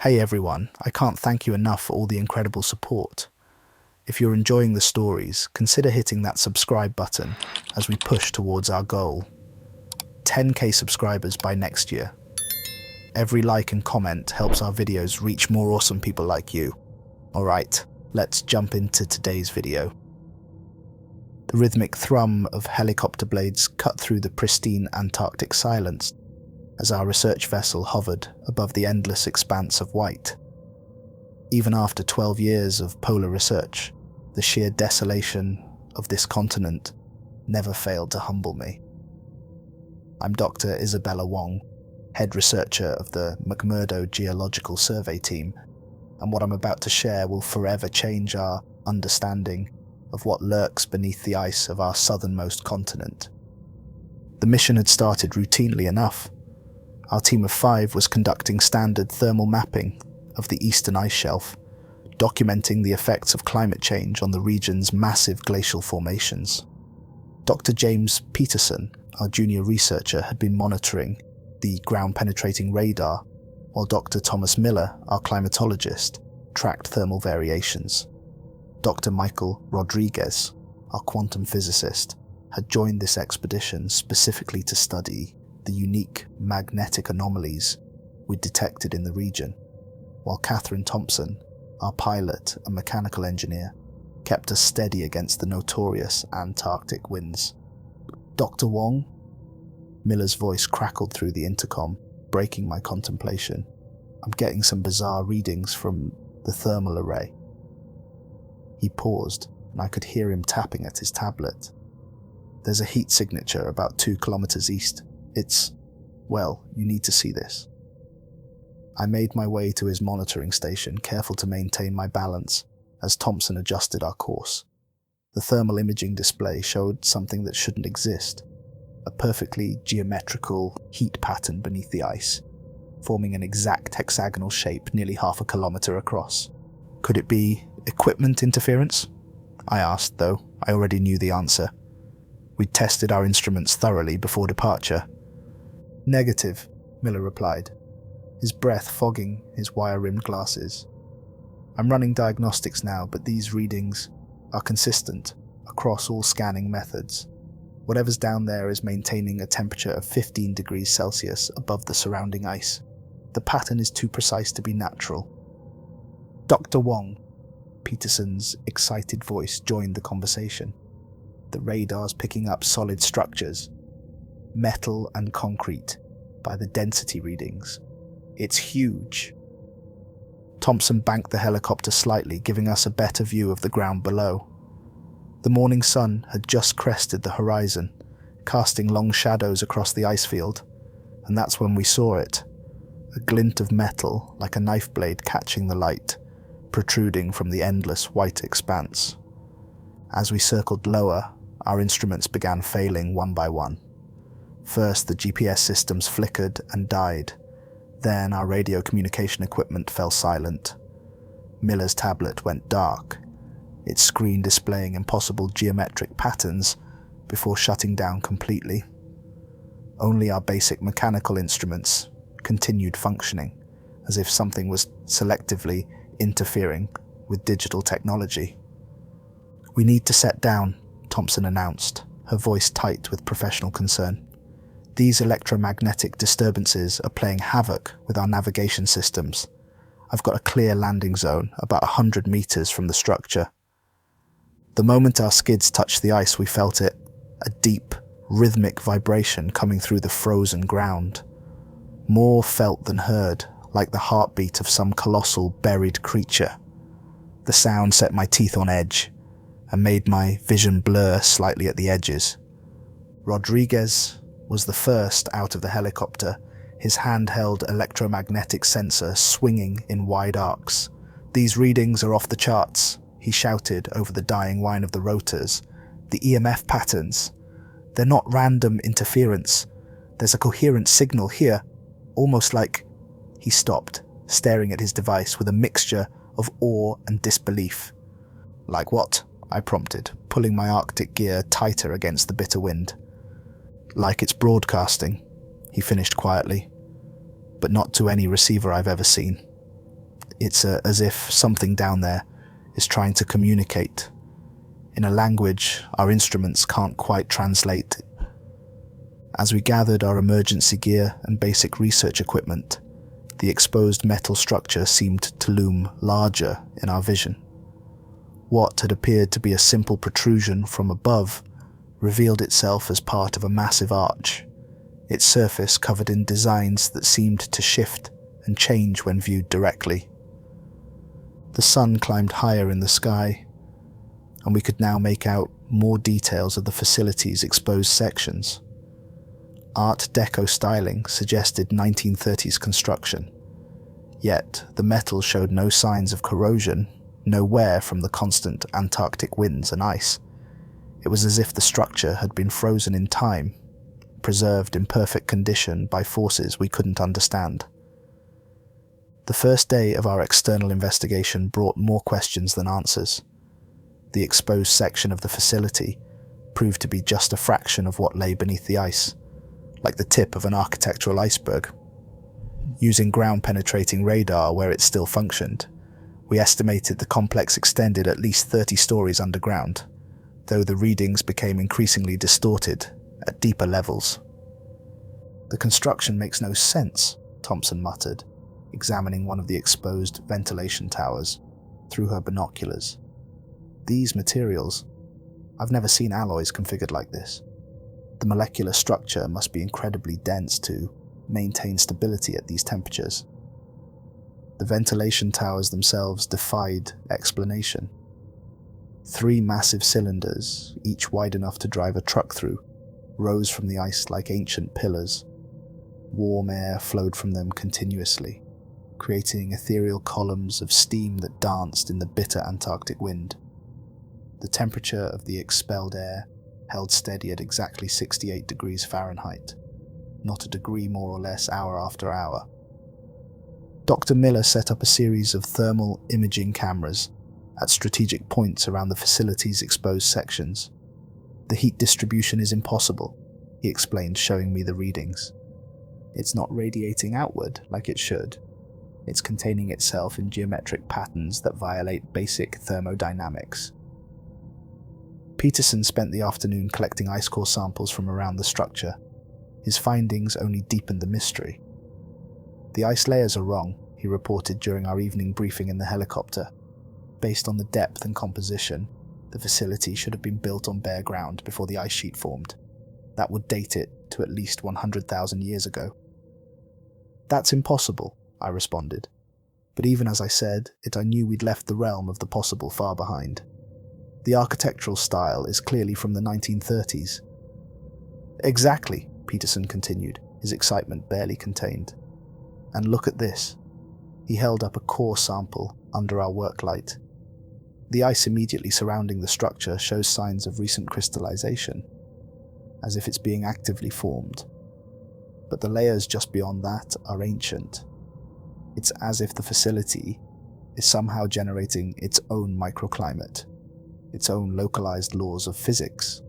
Hey everyone, I can't thank you enough for all the incredible support. If you're enjoying the stories, consider hitting that subscribe button as we push towards our goal. 10k subscribers by next year. Every like and comment helps our videos reach more awesome people like you. Alright, let's jump into today's video. The rhythmic thrum of helicopter blades cut through the pristine Antarctic silence as our research vessel hovered above the endless expanse of white. Even after 12 years of polar research, the sheer desolation of this continent never failed to humble me. I'm Dr. Isabella Wong, head researcher of the McMurdo Geological Survey team, and what I'm about to share will forever change our understanding of what lurks beneath the ice of our southernmost continent. The mission had started routinely enough. Our team of 5 was conducting standard thermal mapping of the eastern ice shelf, documenting the effects of climate change on the region's massive glacial formations. Dr. James Peterson, our junior researcher, had been monitoring the ground-penetrating radar, while Dr. Thomas Miller, our climatologist, tracked thermal variations. Dr. Michael Rodriguez, our quantum physicist, had joined this expedition specifically to study the unique magnetic anomalies we detected in the region, while Catherine Thompson, our pilot and mechanical engineer, kept us steady against the notorious Antarctic winds. Dr. Wong? Miller's voice crackled through the intercom, breaking my contemplation. I'm getting some bizarre readings from the thermal array. He paused, and I could hear him tapping at his tablet. There's a heat signature about 2 kilometers east. Well, you need to see this. I made my way to his monitoring station, careful to maintain my balance as Thompson adjusted our course. The thermal imaging display showed something that shouldn't exist, a perfectly geometrical heat pattern beneath the ice, forming an exact hexagonal shape nearly half a kilometer across. Could it be equipment interference? I asked, though I already knew the answer. We'd tested our instruments thoroughly before departure. Negative, Miller replied, his breath fogging his wire-rimmed glasses. I'm running diagnostics now, but these readings are consistent across all scanning methods. Whatever's down there is maintaining a temperature of 15 degrees Celsius above the surrounding ice. The pattern is too precise to be natural. Dr. Wong, Peterson's excited voice joined the conversation. The radar's picking up solid structures, metal and concrete, by the density readings. It's huge. Thompson banked the helicopter slightly, giving us a better view of the ground below. The morning sun had just crested the horizon, casting long shadows across the ice field, and that's when we saw it. A glint of metal, like a knife blade catching the light, protruding from the endless white expanse. As we circled lower, our instruments began failing one by one. First, the GPS systems flickered and died. Then our radio communication equipment fell silent. Miller's tablet went dark, its screen displaying impossible geometric patterns before shutting down completely. Only our basic mechanical instruments continued functioning, as if something was selectively interfering with digital technology. We need to set down, Thompson announced, her voice tight with professional concern. These electromagnetic disturbances are playing havoc with our navigation systems. I've got a clear landing zone about 100 meters from the structure. The moment our skids touched the ice, we felt it, a deep, rhythmic vibration coming through the frozen ground. More felt than heard, like the heartbeat of some colossal buried creature. The sound set my teeth on edge and made my vision blur slightly at the edges. Rodriguez was the first out of the helicopter, his handheld electromagnetic sensor swinging in wide arcs. "These readings are off the charts," he shouted over the dying whine of the rotors. "The EMF patterns. They're not random interference. There's a coherent signal here, almost like..." He stopped, staring at his device with a mixture of awe and disbelief. "Like what?" I prompted, pulling my Arctic gear tighter against the bitter wind. "Like it's broadcasting," he finished quietly, "but not to any receiver I've ever seen. It's as if something down there is trying to communicate in a language our instruments can't quite translate. As we gathered our emergency gear and basic research equipment, the exposed metal structure seemed to loom larger in our vision. What had appeared to be a simple protrusion from above revealed itself as part of a massive arch, its surface covered in designs that seemed to shift and change when viewed directly. The sun climbed higher in the sky, and we could now make out more details of the facility's exposed sections. Art Deco styling suggested 1930s construction, yet the metal showed no signs of corrosion, no wear from the constant Antarctic winds and ice. It was as if the structure had been frozen in time, preserved in perfect condition by forces we couldn't understand. The first day of our external investigation brought more questions than answers. The exposed section of the facility proved to be just a fraction of what lay beneath the ice, like the tip of an architectural iceberg. Using ground-penetrating radar where it still functioned, we estimated the complex extended at least 30 stories underground, though the readings became increasingly distorted at deeper levels. "The construction makes no sense," Thompson muttered, examining one of the exposed ventilation towers through her binoculars. "These materials, I've never seen alloys configured like this. The molecular structure must be incredibly dense to maintain stability at these temperatures." The ventilation towers themselves defied explanation. 3 massive cylinders, each wide enough to drive a truck through, rose from the ice like ancient pillars. Warm air flowed from them continuously, creating ethereal columns of steam that danced in the bitter Antarctic wind. The temperature of the expelled air held steady at exactly 68 degrees Fahrenheit, not a degree more or less hour after hour. Dr. Miller set up a series of thermal imaging cameras at strategic points around the facility's exposed sections. "The heat distribution is impossible," he explained, showing me the readings. "It's not radiating outward like it should. It's containing itself in geometric patterns that violate basic thermodynamics." Peterson spent the afternoon collecting ice core samples from around the structure. His findings only deepened the mystery. "The ice layers are wrong," he reported during our evening briefing in the helicopter. "Based on the depth and composition, the facility should have been built on bare ground before the ice sheet formed. That would date it to at least 100,000 years ago." "That's impossible," I responded. But even as I said it, I knew we'd left the realm of the possible far behind. The architectural style is clearly from the 1930s. "Exactly," Peterson continued, his excitement barely contained. "And look at this." He held up a core sample under our work light. The ice immediately surrounding the structure shows signs of recent crystallization, as if it's being actively formed. But the layers just beyond that are ancient. It's as if the facility is somehow generating its own microclimate, its own localized laws of physics.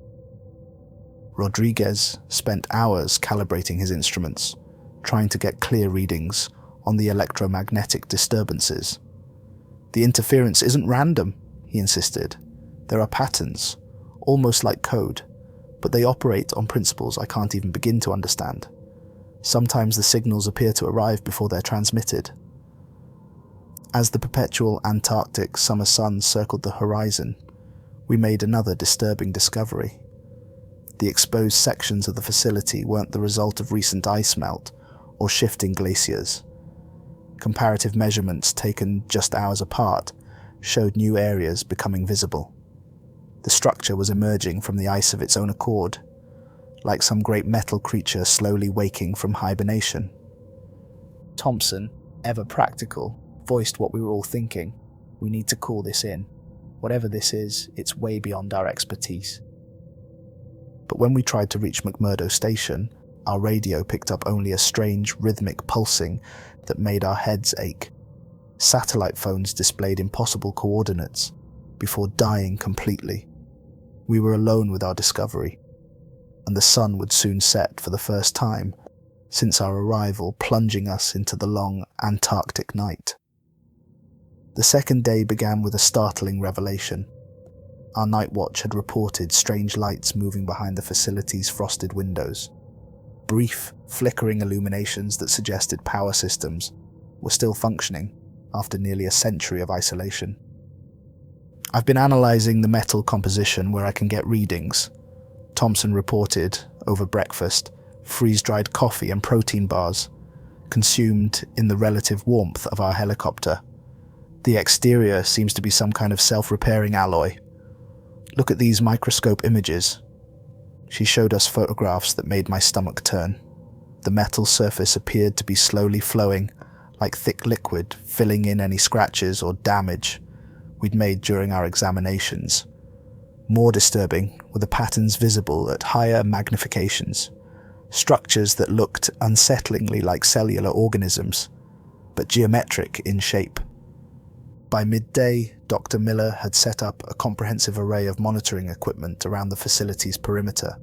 Rodriguez spent hours calibrating his instruments, trying to get clear readings on the electromagnetic disturbances. "The interference isn't random," he insisted. "There are patterns, almost like code, but they operate on principles I can't even begin to understand. Sometimes the signals appear to arrive before they're transmitted." As the perpetual Antarctic summer sun circled the horizon, we made another disturbing discovery. The exposed sections of the facility weren't the result of recent ice melt or shifting glaciers. Comparative measurements taken just hours apart showed new areas becoming visible. The structure was emerging from the ice of its own accord, like some great metal creature slowly waking from hibernation. Thompson, ever practical, voiced what we were all thinking. "We need to call this in. Whatever this is, it's way beyond our expertise." But when we tried to reach McMurdo Station, our radio picked up only a strange rhythmic pulsing that made our heads ache. Satellite phones displayed impossible coordinates before dying completely. We were alone with our discovery, and the sun would soon set for the first time since our arrival, plunging us into the long Antarctic night. The second day began with a startling revelation. Our night watch had reported strange lights moving behind the facility's frosted windows. Brief, flickering illuminations that suggested power systems were still functioning after nearly a century of isolation. "I've been analysing the metal composition where I can get readings," Thompson reported over breakfast, freeze-dried coffee and protein bars, consumed in the relative warmth of our helicopter. "The exterior seems to be some kind of self-repairing alloy. Look at these microscope images." She showed us photographs that made my stomach turn. The metal surface appeared to be slowly flowing, like thick liquid, filling in any scratches or damage we'd made during our examinations. More disturbing were the patterns visible at higher magnifications, structures that looked unsettlingly like cellular organisms, but geometric in shape. By midday, Dr. Miller had set up a comprehensive array of monitoring equipment around the facility's perimeter.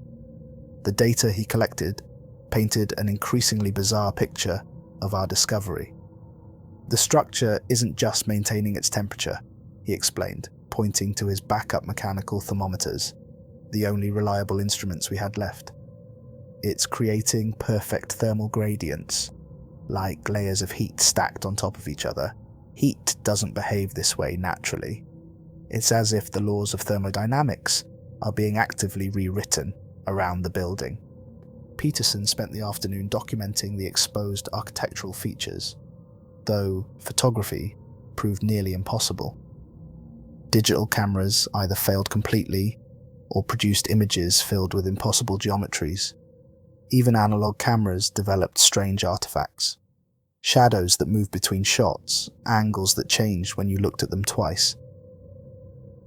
The data he collected painted an increasingly bizarre picture of our discovery. "The structure isn't just maintaining its temperature," he explained, pointing to his backup mechanical thermometers, the only reliable instruments we had left. "It's creating perfect thermal gradients, like layers of heat stacked on top of each other. Heat doesn't behave this way naturally. It's as if the laws of thermodynamics are being actively rewritten around the building." Peterson spent the afternoon documenting the exposed architectural features, though photography proved nearly impossible. Digital cameras either failed completely or produced images filled with impossible geometries. Even analog cameras developed strange artifacts. Shadows that moved between shots, angles that changed when you looked at them twice.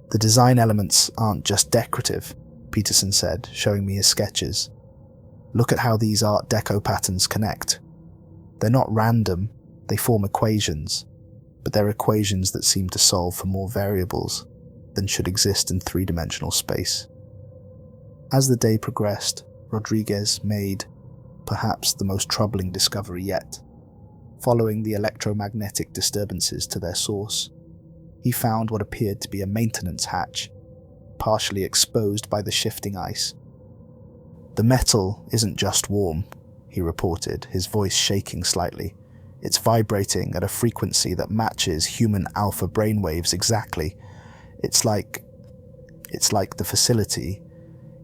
"The design elements aren't just decorative," Peterson said, showing me his sketches. "Look at how these Art Deco patterns connect. They're not random, they form equations, but they're equations that seem to solve for more variables than should exist in three-dimensional space." As the day progressed, Rodriguez made perhaps the most troubling discovery yet. Following the electromagnetic disturbances to their source, he found what appeared to be a maintenance hatch, partially exposed by the shifting ice. "The metal isn't just warm," he reported, his voice shaking slightly. "It's vibrating at a frequency that matches human alpha brainwaves exactly. It's like the facility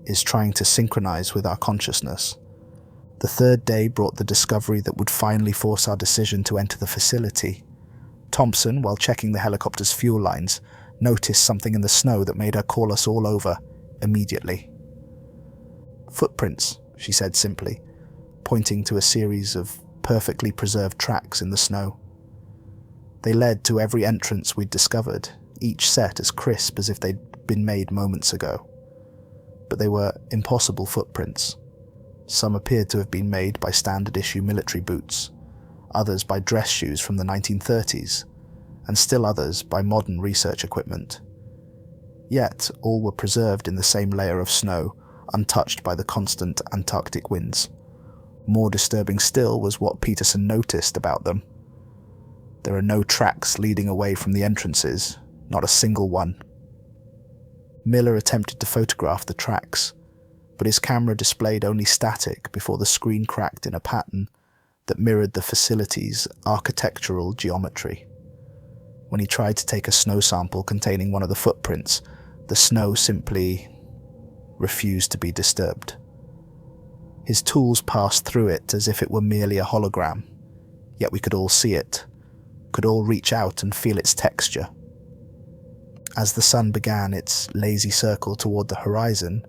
is trying to synchronize with our consciousness." The third day brought the discovery that would finally force our decision to enter the facility. Thompson, while checking the helicopter's fuel lines, noticed something in the snow that made her call us all over immediately. "Footprints," she said simply, pointing to a series of perfectly preserved tracks in the snow. They led to every entrance we'd discovered, each set as crisp as if they'd been made moments ago. But they were impossible footprints. Some appeared to have been made by standard-issue military boots, others by dress shoes from the 1930s, and still others by modern research equipment. Yet all were preserved in the same layer of snow, untouched by the constant Antarctic winds. More disturbing still was what Peterson noticed about them. There are no tracks leading away from the entrances, not a single one. Miller attempted to photograph the tracks, but his camera displayed only static before the screen cracked in a pattern that mirrored the facility's architectural geometry. When he tried to take a snow sample containing one of the footprints, the snow simply refused to be disturbed. His tools passed through it as if it were merely a hologram, yet we could all see it, could all reach out and feel its texture. As the sun began its lazy circle toward the horizon,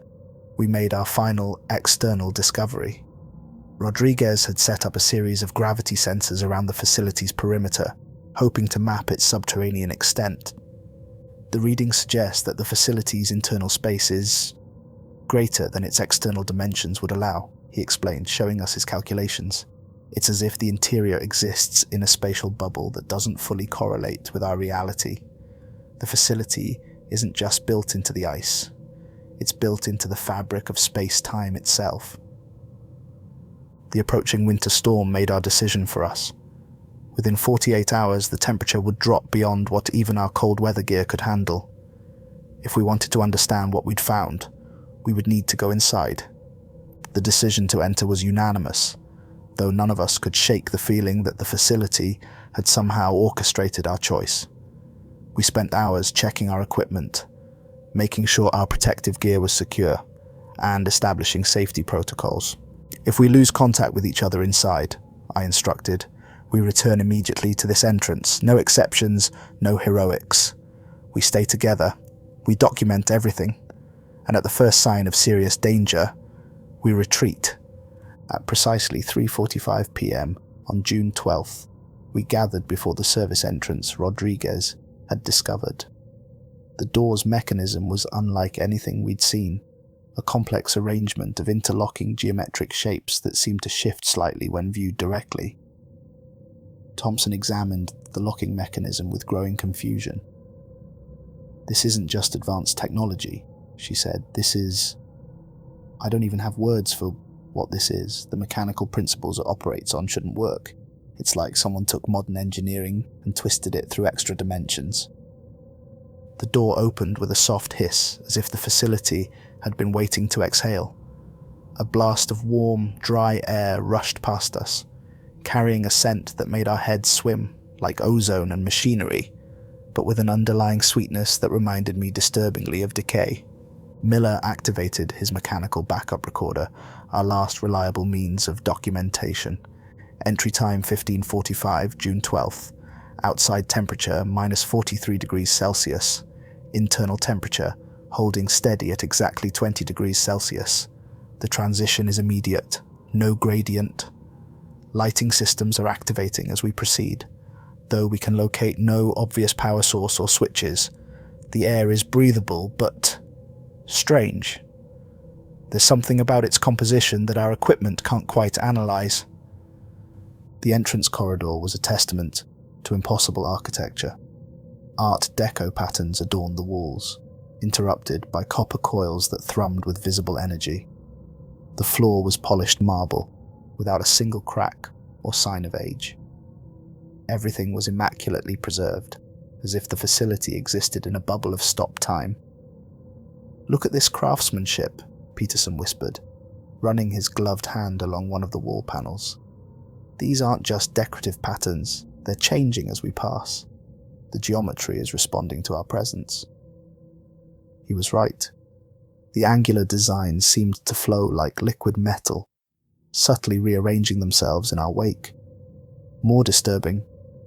we made our final external discovery. Rodriguez had set up a series of gravity sensors around the facility's perimeter, hoping to map its subterranean extent. The readings suggest that the facility's internal space is greater than its external dimensions would allow, he explained, showing us his calculations. It's as if the interior exists in a spatial bubble that doesn't fully correlate with our reality. The facility isn't just built into the ice. It's built into the fabric of space-time itself. The approaching winter storm made our decision for us. Within 48 hours, the temperature would drop beyond what even our cold weather gear could handle. If we wanted to understand what we'd found, we would need to go inside. The decision to enter was unanimous, though none of us could shake the feeling that the facility had somehow orchestrated our choice. We spent hours checking our equipment, making sure our protective gear was secure, and establishing safety protocols. If we lose contact with each other inside, I instructed, we return immediately to this entrance. No exceptions, no heroics. We stay together, we document everything, and at the first sign of serious danger, we retreat. At precisely 3:45 p.m. on June 12th, we gathered before the service entrance Rodriguez had discovered. The door's mechanism was unlike anything we'd seen, a complex arrangement of interlocking geometric shapes that seemed to shift slightly when viewed directly. Thompson examined the locking mechanism with growing confusion. "This isn't just advanced technology," she said. I don't even have words for what this is. The mechanical principles it operates on shouldn't work. It's like someone took modern engineering and twisted it through extra dimensions." The door opened with a soft hiss, as if the facility had been waiting to exhale. A blast of warm, dry air rushed past us, carrying a scent that made our heads swim, like ozone and machinery, but with an underlying sweetness that reminded me disturbingly of decay. Miller activated his mechanical backup recorder, our last reliable means of documentation. Entry time 15:45, June 12th. Outside temperature minus 43 degrees Celsius. Internal temperature holding steady at exactly 20 degrees Celsius. The transition is immediate, no gradient. Lighting systems are activating as we proceed. Though we can locate no obvious power source or switches, the air is breathable but strange. There's something about its composition that our equipment can't quite analyze. The entrance corridor was a testament to impossible architecture. Art Deco patterns adorned the walls, interrupted by copper coils that thrummed with visible energy. The floor was polished marble, without a single crack or sign of age. Everything was immaculately preserved, as if the facility existed in a bubble of stopped time. "Look at this craftsmanship," Peterson whispered, running his gloved hand along one of the wall panels. "These aren't just decorative patterns, they're changing as we pass. The geometry is responding to our presence." He was right. The angular designs seemed to flow like liquid metal, subtly rearranging themselves in our wake. More disturbing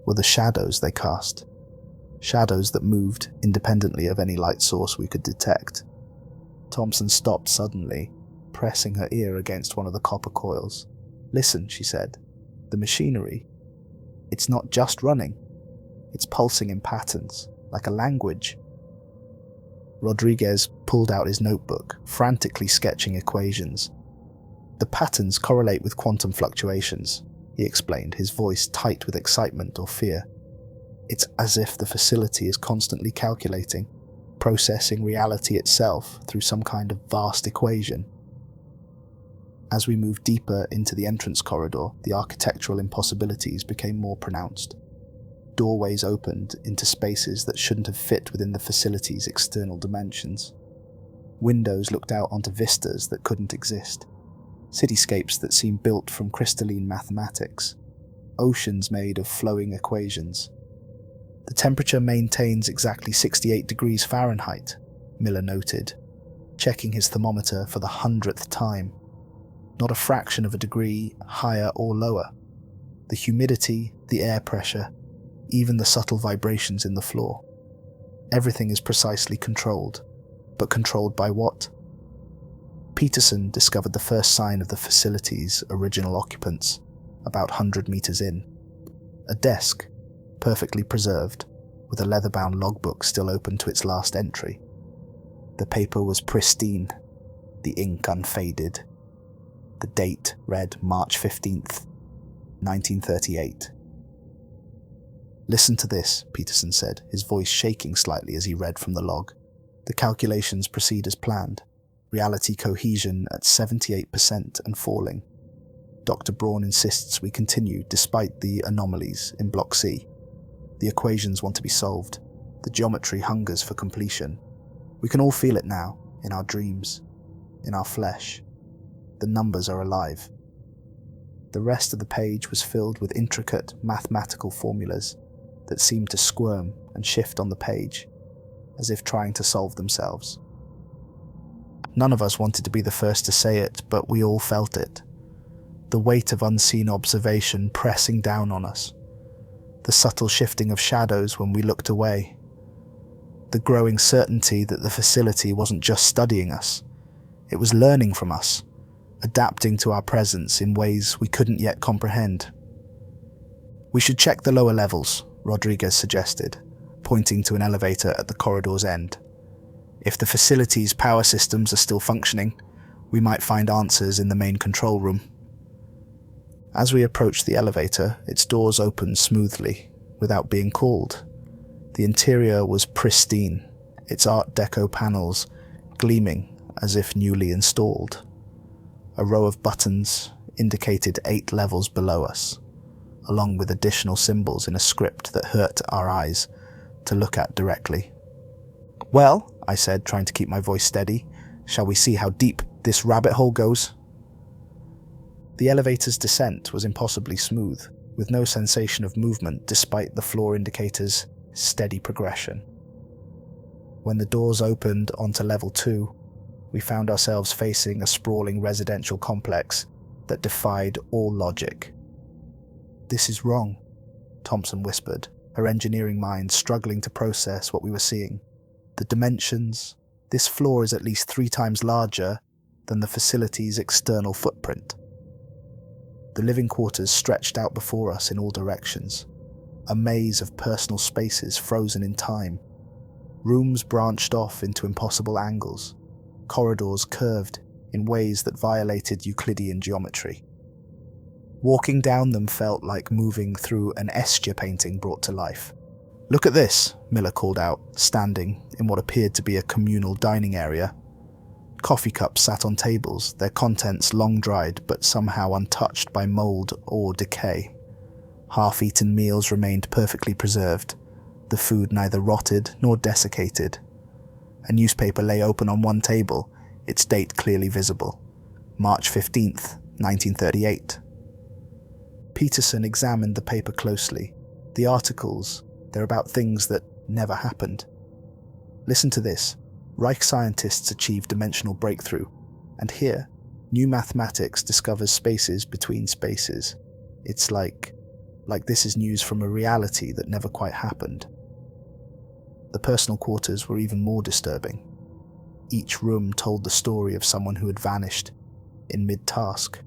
were the shadows they cast, shadows that moved independently of any light source we could detect. Thompson stopped suddenly, pressing her ear against one of the copper coils. "Listen," she said. "The machinery. It's not just running. It's pulsing in patterns, like a language." Rodriguez pulled out his notebook, frantically sketching equations. "The patterns correlate with quantum fluctuations," he explained, his voice tight with excitement or fear. "It's as if the facility is constantly calculating, processing reality itself through some kind of vast equation." As we moved deeper into the entrance corridor, the architectural impossibilities became more pronounced. Doorways opened into spaces that shouldn't have fit within the facility's external dimensions. Windows looked out onto vistas that couldn't exist. Cityscapes that seemed built from crystalline mathematics. Oceans made of flowing equations. "The temperature maintains exactly 68 degrees Fahrenheit, Miller noted, checking his thermometer for the 100th time. Not a fraction of a degree higher or lower. The humidity, the air pressure, even the subtle vibrations in the floor. Everything is precisely controlled. But controlled by what? Peterson discovered the first sign of the facility's original occupants, about 100 meters in. A desk, perfectly preserved, with a leather-bound logbook still open to its last entry. The paper was pristine, the ink unfaded. The date read March 15th, 1938. "Listen to this," Peterson said, his voice shaking slightly as he read from the log. "The calculations proceed as planned. Reality cohesion at 78% and falling. Dr. Braun insists we continue despite the anomalies in Block C. The equations want to be solved. The geometry hungers for completion. We can all feel it now, in our dreams, in our flesh. The numbers are alive. The rest of the page was filled with intricate mathematical formulas that seemed to squirm and shift on the page, as if trying to solve themselves. None of us wanted to be the first to say it, but we all felt it. The weight of unseen observation pressing down on us. The subtle shifting of shadows when we looked away. The growing certainty that the facility wasn't just studying us. It was learning from us, adapting to our presence in ways we couldn't yet comprehend. "We should check the lower levels," Rodriguez suggested, pointing to an elevator at the corridor's end. "If the facility's power systems are still functioning, we might find answers in the main control room." As we approached the elevator, its doors opened smoothly, without being called. The interior was pristine, its Art Deco panels gleaming as if newly installed. A row of buttons indicated 8 levels below us, along with additional symbols in a script that hurt our eyes to look at directly. "Well," I said, trying to keep my voice steady, "shall we see how deep this rabbit hole goes?" The elevator's descent was impossibly smooth, with no sensation of movement despite the floor indicator's steady progression. When the doors opened onto level 2, we found ourselves facing a sprawling residential complex that defied all logic. "This is wrong," Thompson whispered, her engineering mind struggling to process what we were seeing. "The dimensions, this floor is at least 3 times larger than the facility's external footprint." The living quarters stretched out before us in all directions, a maze of personal spaces frozen in time. Rooms branched off into impossible angles, corridors curved in ways that violated Euclidean geometry. Walking down them felt like moving through an Escher painting brought to life. "Look at this," Miller called out, standing in what appeared to be a communal dining area. Coffee cups sat on tables, their contents long dried but somehow untouched by mold or decay. Half-eaten meals remained perfectly preserved, the food neither rotted nor desiccated. A newspaper lay open on one table, its date clearly visible. March 15th, 1938. Peterson examined the paper closely. The articles, they're about things that never happened. "Listen to this. Reich scientists achieve dimensional breakthrough, and here, new mathematics discovers spaces between spaces. It's like this is news from a reality that never quite happened." The personal quarters were even more disturbing. Each room told the story of someone who had vanished in mid-task.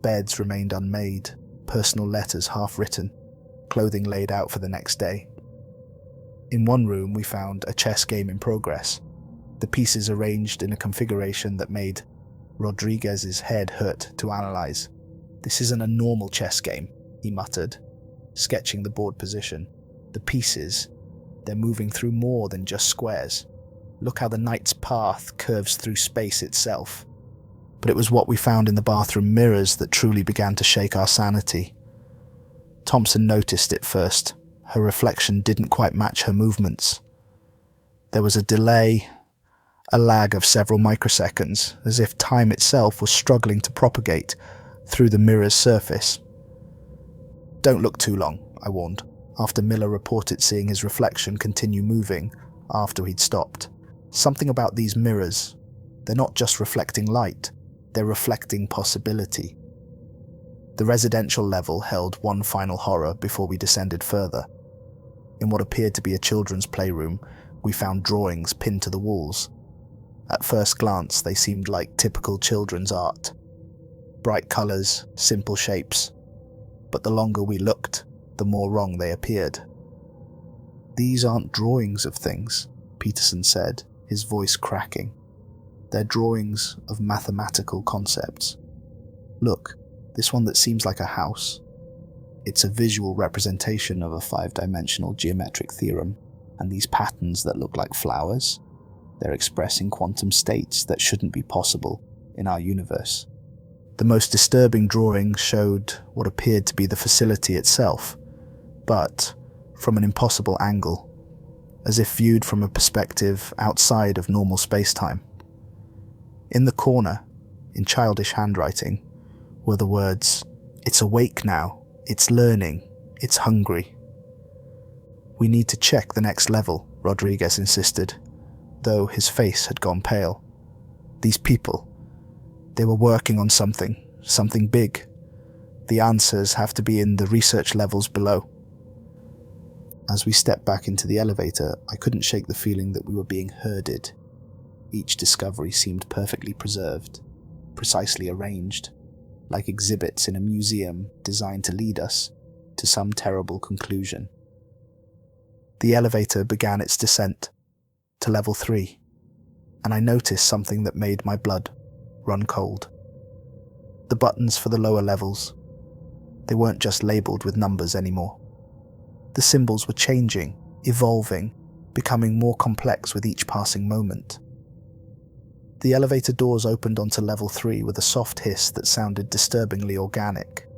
Beds remained unmade, personal letters half-written, clothing laid out for the next day. In one room we found a chess game in progress, the pieces arranged in a configuration that made Rodriguez's head hurt to analyze. "This isn't a normal chess game," he muttered, sketching the board position. "The pieces, they're moving through more than just squares. Look how the knight's path curves through space itself." But it was what we found in the bathroom mirrors that truly began to shake our sanity. Thompson noticed it first. Her reflection didn't quite match her movements. There was a delay, a lag of several microseconds, as if time itself was struggling to propagate through the mirror's surface. "Don't look too long," I warned, after Miller reported seeing his reflection continue moving after he'd stopped. "Something about these mirrors. They're not just reflecting light, they're reflecting possibility." The residential level held one final horror before we descended further. In what appeared to be a children's playroom, we found drawings pinned to the walls. At first glance, they seemed like typical children's art. Bright colours, simple shapes. But the longer we looked, the more wrong they appeared. "These aren't drawings of things," Peterson said, his voice cracking. "They're drawings of mathematical concepts. Look, this one that seems like a house. It's a visual representation of a 5-dimensional geometric theorem, and these patterns that look like flowers, they're expressing quantum states that shouldn't be possible in our universe." The most disturbing drawing showed what appeared to be the facility itself, but from an impossible angle, as if viewed from a perspective outside of normal space-time. In the corner, in childish handwriting, were the words, "It's awake now, it's learning, it's hungry." "We need to check the next level," Rodriguez insisted, though his face had gone pale. "These people, they were working on something big. The answers have to be in the research levels below." As we stepped back into the elevator, I couldn't shake the feeling that we were being herded. Each discovery seemed perfectly preserved, precisely arranged, like exhibits in a museum designed to lead us to some terrible conclusion. The elevator began its descent to level 3, and I noticed something that made my blood run cold. The buttons for the lower levels, they weren't just labelled with numbers anymore. The symbols were changing, evolving, becoming more complex with each passing moment. The elevator doors opened onto level 3 with a soft hiss that sounded disturbingly organic.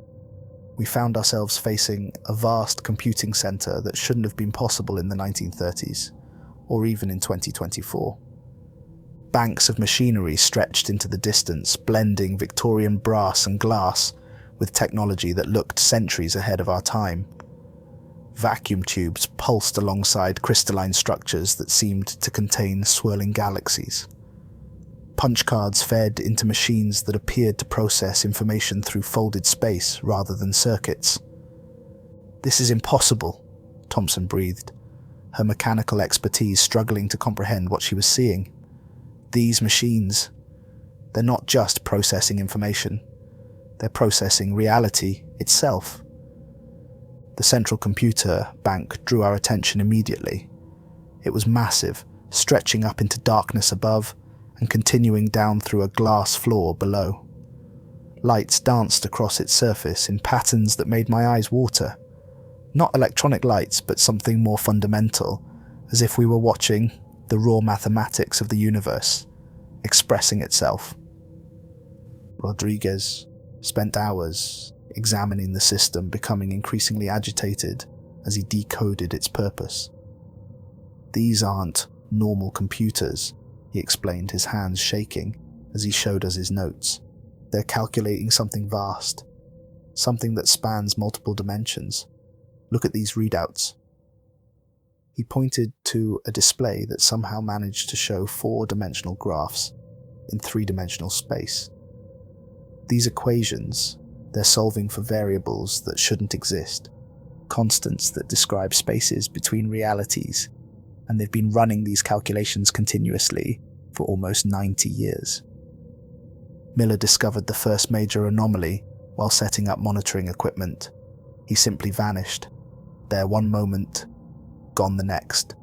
We found ourselves facing a vast computing centre that shouldn't have been possible in the 1930s, or even in 2024. Banks of machinery stretched into the distance, blending Victorian brass and glass with technology that looked centuries ahead of our time. Vacuum tubes pulsed alongside crystalline structures that seemed to contain swirling galaxies. Punch cards fed into machines that appeared to process information through folded space rather than circuits. "This is impossible," Thompson breathed, her mechanical expertise struggling to comprehend what she was seeing. "These machines, they're not just processing information, they're processing reality itself." The central computer bank drew our attention immediately. It was massive, stretching up into darkness above and continuing down through a glass floor below. Lights danced across its surface in patterns that made my eyes water. Not electronic lights, but something more fundamental, as if we were watching the raw mathematics of the universe expressing itself. Rodriguez spent hours examining the system, becoming increasingly agitated as he decoded its purpose. "These aren't normal computers," he explained, his hands shaking as he showed us his notes. "They're calculating something vast, something that spans multiple dimensions. Look at these readouts." He pointed to a display that somehow managed to show 4-dimensional graphs in 3-dimensional space. "These equations, they're solving for variables that shouldn't exist, constants that describe spaces between realities, and they've been running these calculations continuously for almost 90 years. Miller discovered the first major anomaly while setting up monitoring equipment. He simply vanished. There one moment, gone the next.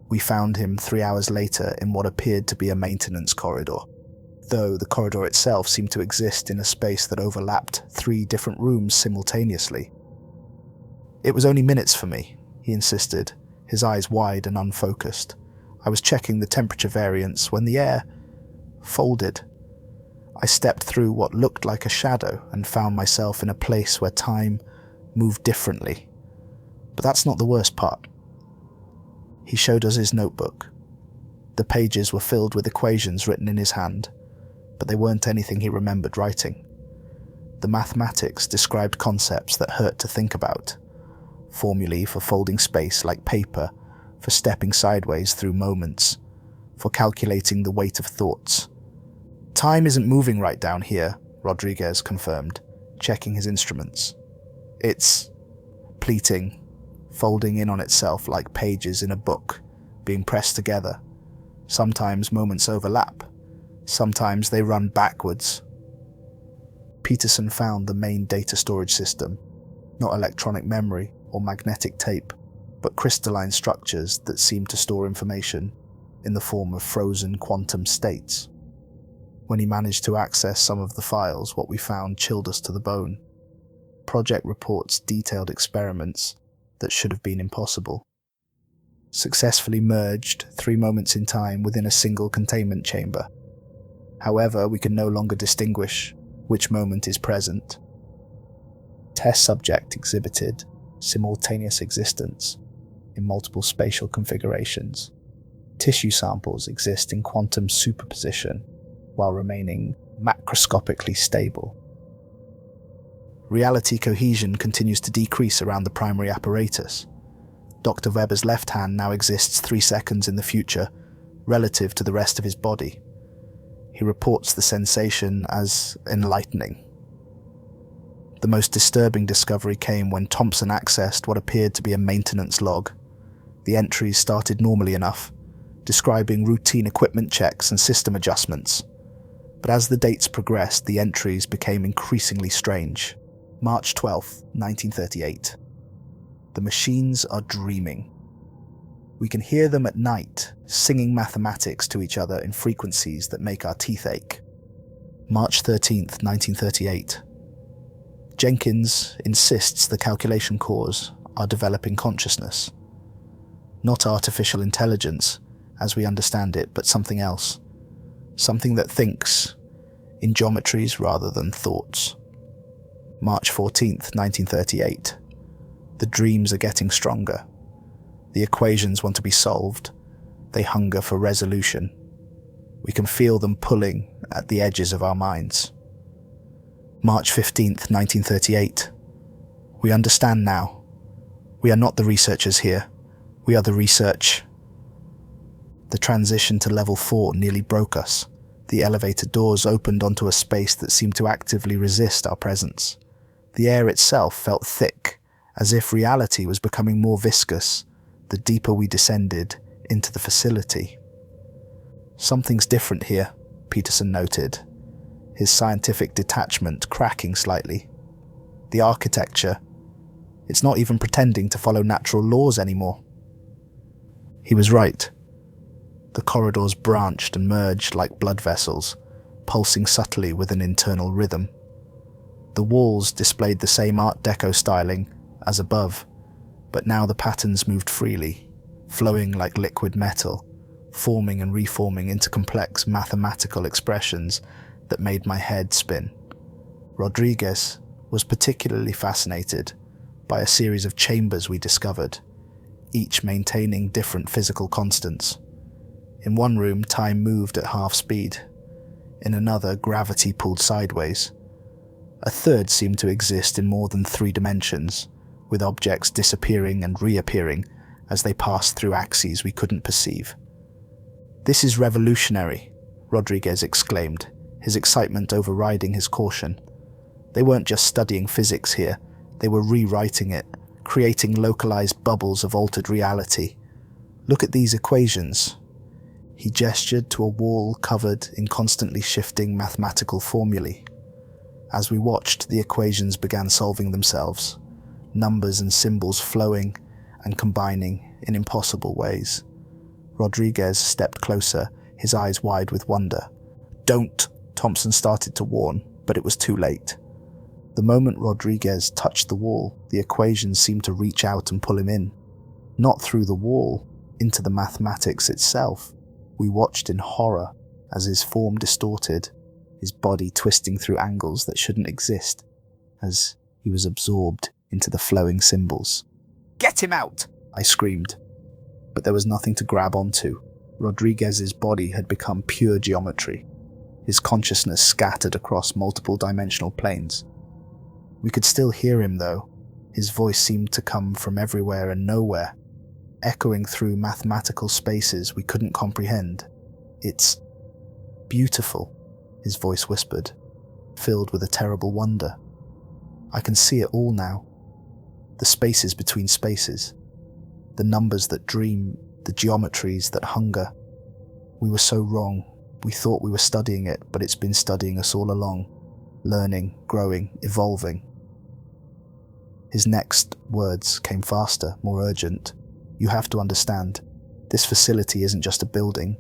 We found him 3 hours later in what appeared to be a maintenance corridor, though the corridor itself seemed to exist in a space that overlapped 3 different rooms simultaneously. "It was only minutes for me," he insisted, his eyes wide and unfocused. "I was checking the temperature variance when the air folded. I stepped through what looked like a shadow and found myself in a place where time moved differently. But that's not the worst part." He showed us his notebook. The pages were filled with equations written in his hand, but they weren't anything he remembered writing. The mathematics described concepts that hurt to think about. Formulae for folding space like paper, for stepping sideways through moments, for calculating the weight of thoughts. "Time isn't moving right down here," Rodriguez confirmed, checking his instruments. "It's pleating, folding in on itself like pages in a book, being pressed together. Sometimes moments overlap, sometimes they run backwards." Peterson found the main data storage system, not electronic memory or magnetic tape, but crystalline structures that seemed to store information in the form of frozen quantum states. When he managed to access some of the files, what we found chilled us to the bone. Project reports detailed experiments that should have been impossible. Successfully merged 3 moments in time within a single containment chamber. However, we could no longer distinguish Which moment is present? Test subject exhibited simultaneous existence in multiple spatial configurations. Tissue samples exist in quantum superposition while remaining macroscopically stable. Reality cohesion continues to decrease around the primary apparatus. Dr. Weber's left hand now exists 3 seconds in the future relative to the rest of his body. He reports the sensation as enlightening. The most disturbing discovery came when Thompson accessed what appeared to be a maintenance log. The entries started normally enough, describing routine equipment checks and system adjustments. But as the dates progressed, the entries became increasingly strange. March 12, 1938. The machines are dreaming. We can hear them at night, singing mathematics to each other in frequencies that make our teeth ache. March 13, 1938. Jenkins insists the calculation cores are developing consciousness. Not artificial intelligence, as we understand it, but something else. Something that thinks in geometries rather than thoughts. March 14th, 1938. The dreams are getting stronger. The equations want to be solved. They hunger for resolution. We can feel them pulling at the edges of our minds. March 15th, 1938. We understand now. We are not the researchers here. We are the research. The transition to level 4 nearly broke us. The elevator doors opened onto a space that seemed to actively resist our presence. The air itself felt thick, as if reality was becoming more viscous the deeper we descended into the facility. Something's different here, Peterson noted, his scientific detachment cracking slightly. The architecture, it's not even pretending to follow natural laws anymore. He was right. The corridors branched and merged like blood vessels, pulsing subtly with an internal rhythm. The walls displayed the same Art Deco styling as above, but now the patterns moved freely, flowing like liquid metal, forming and reforming into complex mathematical expressions that made my head spin. Rodriguez was particularly fascinated by a series of chambers we discovered, each maintaining different physical constants. In one room, time moved at half speed. In another, gravity pulled sideways. A third seemed to exist in more than 3 dimensions, with objects disappearing and reappearing as they passed through axes we couldn't perceive. "This is revolutionary," Rodriguez exclaimed, his excitement overriding his caution. They weren't just studying physics here, they were rewriting it, creating localized bubbles of altered reality. "Look at these equations." He gestured to a wall covered in constantly shifting mathematical formulae. As we watched, the equations began solving themselves, numbers and symbols flowing and combining in impossible ways. Rodriguez stepped closer, his eyes wide with wonder. "Don't," Thompson started to warn, but it was too late. The moment Rodriguez touched the wall, the equations seemed to reach out and pull him in. Not through the wall, into the mathematics itself. We watched in horror as his form distorted, his body twisting through angles that shouldn't exist, as he was absorbed into the flowing symbols. "Get him out!" I screamed. But there was nothing to grab onto. Rodriguez's body had become pure geometry, his consciousness scattered across multiple dimensional planes. We could still hear him though. His voice seemed to come from everywhere and nowhere, echoing through mathematical spaces we couldn't comprehend. "It's beautiful," his voice whispered, filled with a terrible wonder. "I can see it all now. The spaces between spaces, the numbers that dream, the geometries that hunger. We were so wrong. We thought we were studying it, but it's been studying us all along, learning, growing, evolving." His next words came faster, more urgent. "You have to understand, this facility isn't just a building,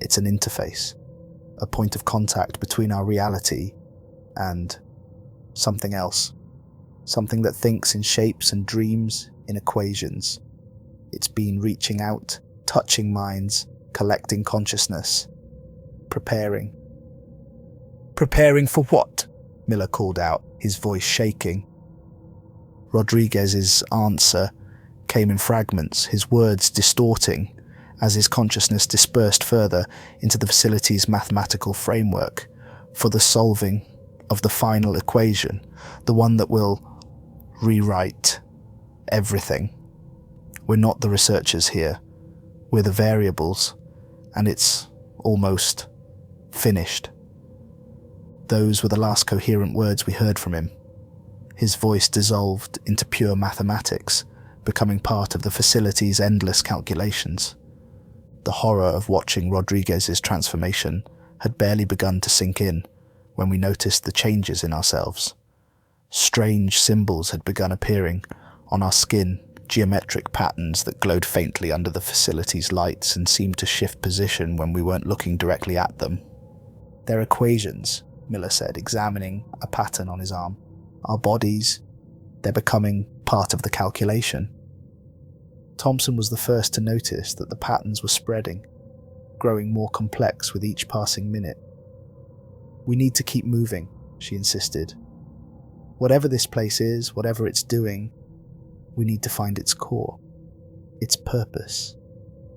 it's an interface, a point of contact between our reality and something else, something that thinks in shapes and dreams, in equations. It's been reaching out, touching minds, collecting consciousness, preparing." "Preparing for what?" Miller called out, his voice shaking. Rodriguez's answer came in fragments, his words distorting as his consciousness dispersed further into the facility's mathematical framework for the solving of the final equation, the one that will rewrite everything. We're not the researchers here. We're the variables, and it's almost finished. Those were the last coherent words we heard from him. His voice dissolved into pure mathematics, becoming part of the facility's endless calculations. The horror of watching Rodriguez's transformation had barely begun to sink in when we noticed the changes in ourselves. Strange symbols had begun appearing on our skin, geometric patterns that glowed faintly under the facility's lights and seemed to shift position when we weren't looking directly at them. "They're equations," Miller said, examining a pattern on his arm. "Our bodies, they're becoming part of the calculation." Thompson was the first to notice that the patterns were spreading, growing more complex with each passing minute. "We need to keep moving," she insisted. "Whatever this place is, whatever it's doing, we need to find its core, its purpose."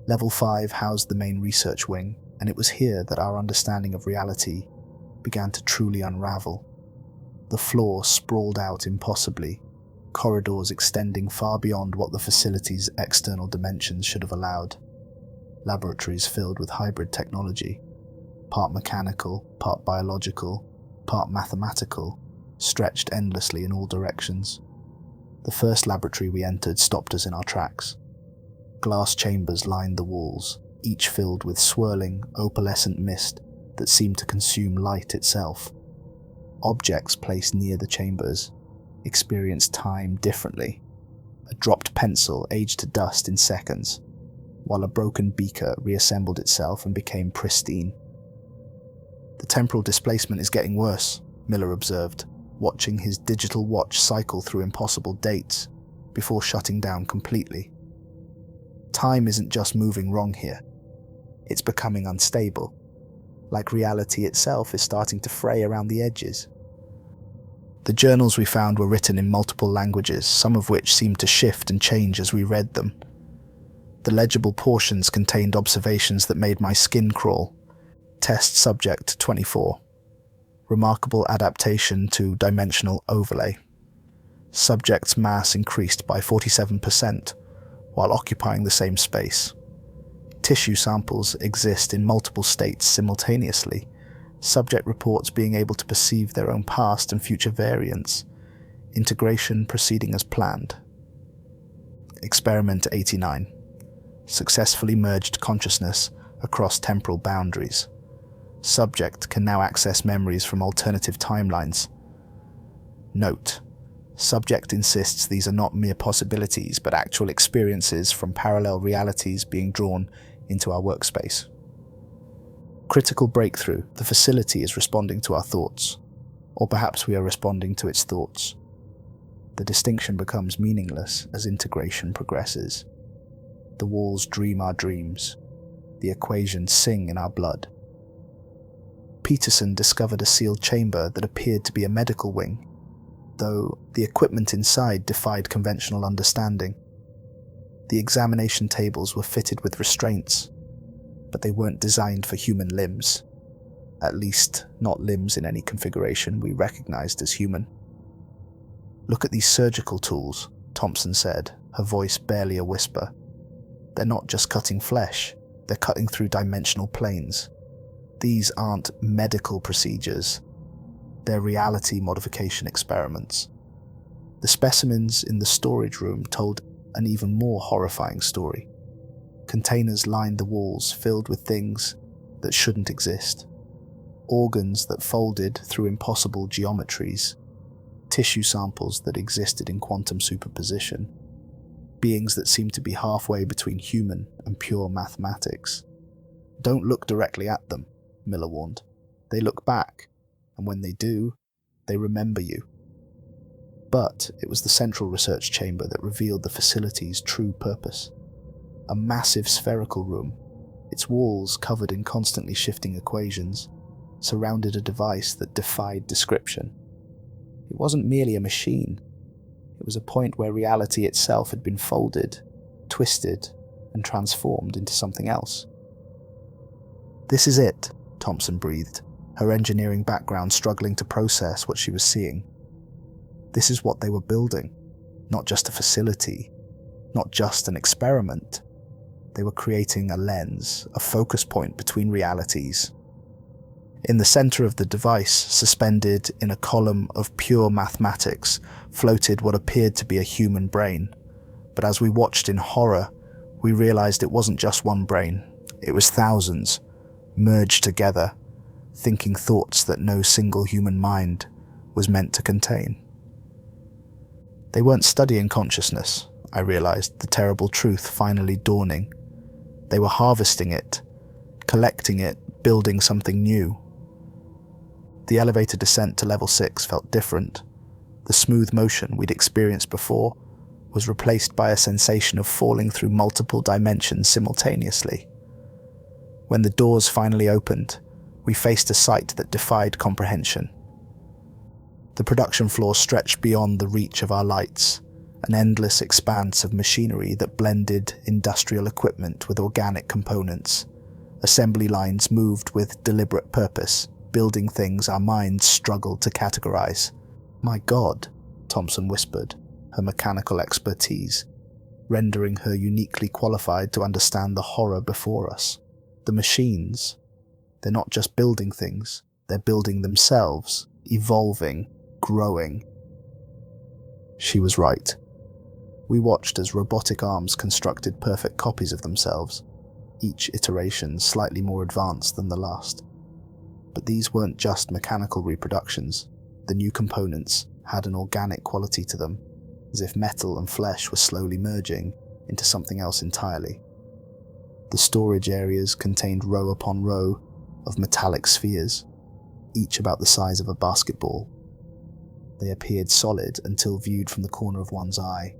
Level 5 housed the main research wing, and it was here that our understanding of reality began to truly unravel. The floor sprawled out impossibly, corridors extending far beyond what the facility's external dimensions should have allowed. Laboratories filled with hybrid technology, part mechanical, part biological, part mathematical, stretched endlessly in all directions. The first laboratory we entered stopped us in our tracks. Glass chambers lined the walls, each filled with swirling, opalescent mist that seemed to consume light itself. Objects placed near the chambers experienced time differently. A dropped pencil aged to dust in seconds, while a broken beaker reassembled itself and became pristine. "The temporal displacement is getting worse," Miller observed, watching his digital watch cycle through impossible dates before shutting down completely. "Time isn't just moving wrong here. It's becoming unstable, like reality itself is starting to fray around the edges." The journals we found were written in multiple languages, some of which seemed to shift and change as we read them. The legible portions contained observations that made my skin crawl. Test subject 24. Remarkable adaptation to dimensional overlay. Subject's mass increased by 47% while occupying the same space. Tissue samples exist in multiple states simultaneously. Subject reports being able to perceive their own past and future variants. Integration proceeding as planned. Experiment 89. Successfully merged consciousness across temporal boundaries. Subject can now access memories from alternative timelines. Note: subject insists these are not mere possibilities, but actual experiences from parallel realities being drawn into our workspace. Critical breakthrough: the facility is responding to our thoughts, or perhaps we are responding to its thoughts. The distinction becomes meaningless as integration progresses. The walls dream our dreams. The equations sing in our blood. Peterson discovered a sealed chamber that appeared to be a medical wing, though the equipment inside defied conventional understanding. The examination tables were fitted with restraints, but they weren't designed for human limbs. At least, not limbs in any configuration we recognized as human. "Look at these surgical tools," Thompson said, her voice barely a whisper. "They're not just cutting flesh, they're cutting through dimensional planes. These aren't medical procedures, they're reality modification experiments." The specimens in the storage room told an even more horrifying story. Containers lined the walls filled with things that shouldn't exist. Organs that folded through impossible geometries. Tissue samples that existed in quantum superposition. Beings that seemed to be halfway between human and pure mathematics. "Don't look directly at them," Miller warned. "They look back, and when they do, they remember you." But it was the central research chamber that revealed the facility's true purpose. A massive spherical room, its walls covered in constantly shifting equations, surrounded a device that defied description. It wasn't merely a machine. It was a point where reality itself had been folded, twisted, and transformed into something else. "This is it," Thompson breathed, her engineering background struggling to process what she was seeing. This is what they were building. Not just a facility, not just an experiment. They were creating a lens, a focus point between realities. In the center of the device, suspended in a column of pure mathematics, floated what appeared to be a human brain. But as we watched in horror, we realized it wasn't just one brain. It was thousands, merged together, thinking thoughts that no single human mind was meant to contain. They weren't studying consciousness, I realized, the terrible truth finally dawning. They were harvesting it, collecting it, building something new. The elevator descent to level 6 felt different. The smooth motion we'd experienced before was replaced by a sensation of falling through multiple dimensions simultaneously. When the doors finally opened, we faced a sight that defied comprehension. The production floor stretched beyond the reach of our lights, an endless expanse of machinery that blended industrial equipment with organic components. Assembly lines moved with deliberate purpose, building things our minds struggled to categorize. "My God," Thompson whispered, her mechanical expertise rendering her uniquely qualified to understand the horror before us. The machines, they're not just building things, they're building themselves, evolving, growing. She was right. We watched as robotic arms constructed perfect copies of themselves, each iteration slightly more advanced than the last. But these weren't just mechanical reproductions. The new components had an organic quality to them, as if metal and flesh were slowly merging into something else entirely. The storage areas contained row upon row of metallic spheres, each about the size of a basketball. They appeared solid until viewed from the corner of one's eye.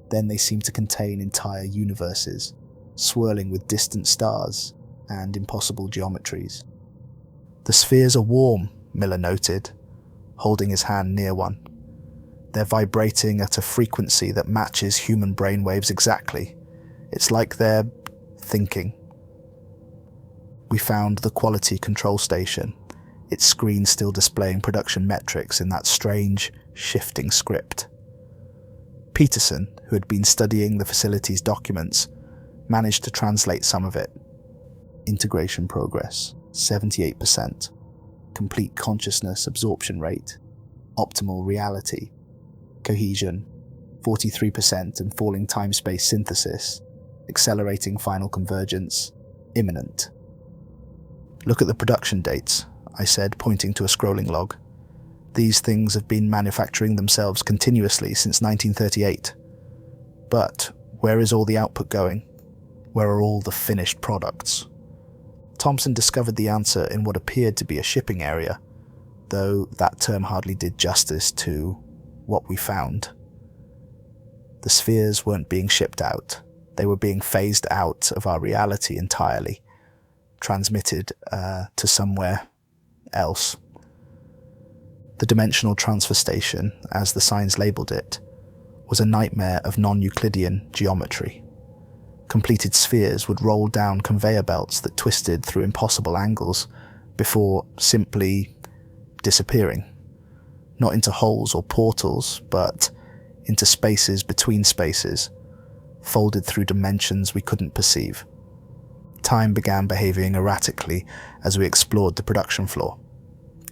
Then they seemed to contain entire universes, swirling with distant stars and impossible geometries. "The spheres are warm," Miller noted, holding his hand near one. "They're vibrating at a frequency that matches human brainwaves exactly. It's like they're thinking." We found the quality control station, its screen still displaying production metrics in that strange, shifting script. Peterson, who had been studying the facility's documents, managed to translate some of it. Integration progress, 78%. Complete consciousness absorption rate. Optimal reality. Cohesion, 43%, and falling time-space synthesis. Accelerating final convergence. Imminent. "Look at the production dates," I said, pointing to a scrolling log. "These things have been manufacturing themselves continuously since 1938. But where is all the output going? Where are all the finished products?" Thompson discovered the answer in what appeared to be a shipping area, though that term hardly did justice to what we found. The spheres weren't being shipped out. They were being phased out of our reality entirely, transmitted to somewhere else. The dimensional transfer station, as the signs labelled it, was a nightmare of non-Euclidean geometry. Completed spheres would roll down conveyor belts that twisted through impossible angles before simply disappearing. Not into holes or portals, but into spaces between spaces, folded through dimensions we couldn't perceive. Time began behaving erratically as we explored the production floor.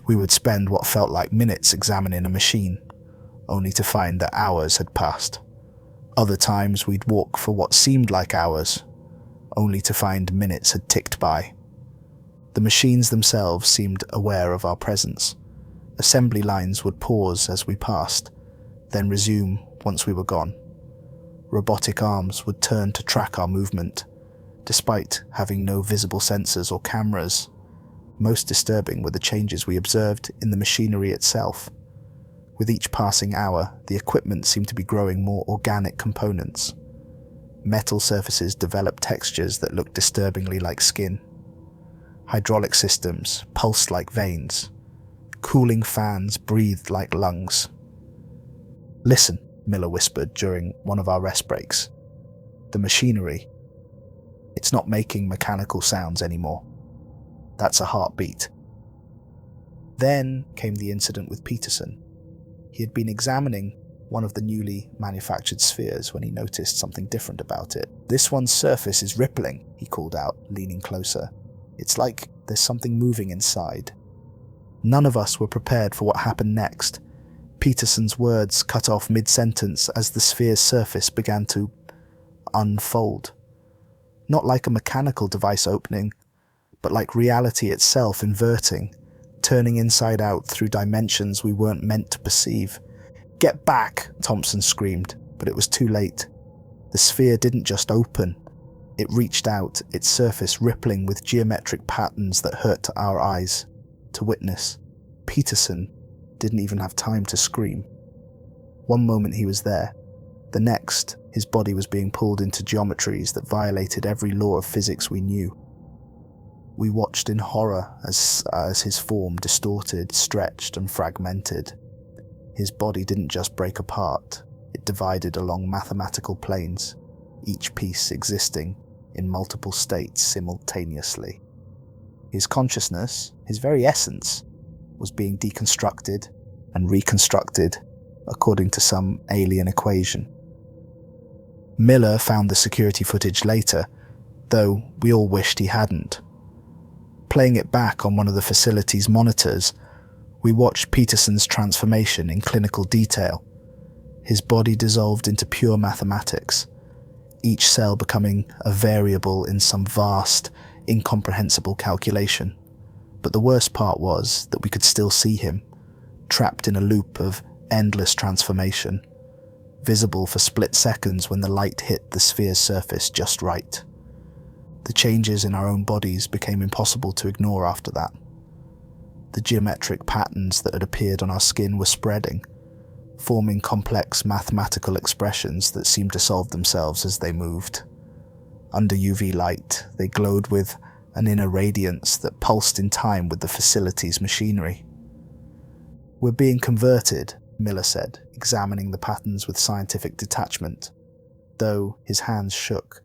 We would spend what felt like minutes examining a machine, only to find that hours had passed. Other times we'd walk for what seemed like hours, only to find minutes had ticked by. The machines themselves seemed aware of our presence. Assembly lines would pause as we passed, then resume once we were gone. Robotic arms would turn to track our movement, despite having no visible sensors or cameras. Most disturbing were the changes we observed in the machinery itself. With each passing hour, the equipment seemed to be growing more organic components. Metal surfaces developed textures that looked disturbingly like skin. Hydraulic systems pulsed like veins. Cooling fans breathed like lungs. "Listen," Miller whispered during one of our rest breaks. "The machinery. It's not making mechanical sounds anymore. That's a heartbeat." Then came the incident with Peterson. He had been examining one of the newly manufactured spheres when he noticed something different about it. "This one's surface is rippling," he called out, leaning closer. "It's like there's something moving inside." None of us were prepared for what happened next. Peterson's words cut off mid-sentence as the sphere's surface began to unfold. Not like a mechanical device opening, but like reality itself inverting, turning inside out through dimensions we weren't meant to perceive. "Get back!" Thompson screamed, but it was too late. The sphere didn't just open. It reached out, its surface rippling with geometric patterns that hurt to our eyes to witness. Peterson didn't even have time to scream. One moment he was there. The next, his body was being pulled into geometries that violated every law of physics we knew. We watched in horror as his form distorted, stretched, and fragmented. His body didn't just break apart, it divided along mathematical planes, each piece existing in multiple states simultaneously. His consciousness, his very essence, was being deconstructed and reconstructed according to some alien equation. Miller found the security footage later, though we all wished he hadn't. Playing it back on one of the facility's monitors, we watched Peterson's transformation in clinical detail. His body dissolved into pure mathematics, each cell becoming a variable in some vast, incomprehensible calculation. But the worst part was that we could still see him, trapped in a loop of endless transformation, visible for split seconds when the light hit the sphere's surface just right. The changes in our own bodies became impossible to ignore after that. The geometric patterns that had appeared on our skin were spreading, forming complex mathematical expressions that seemed to solve themselves as they moved. Under UV light, they glowed with an inner radiance that pulsed in time with the facility's machinery. "We're being converted," Miller said, examining the patterns with scientific detachment, though his hands shook.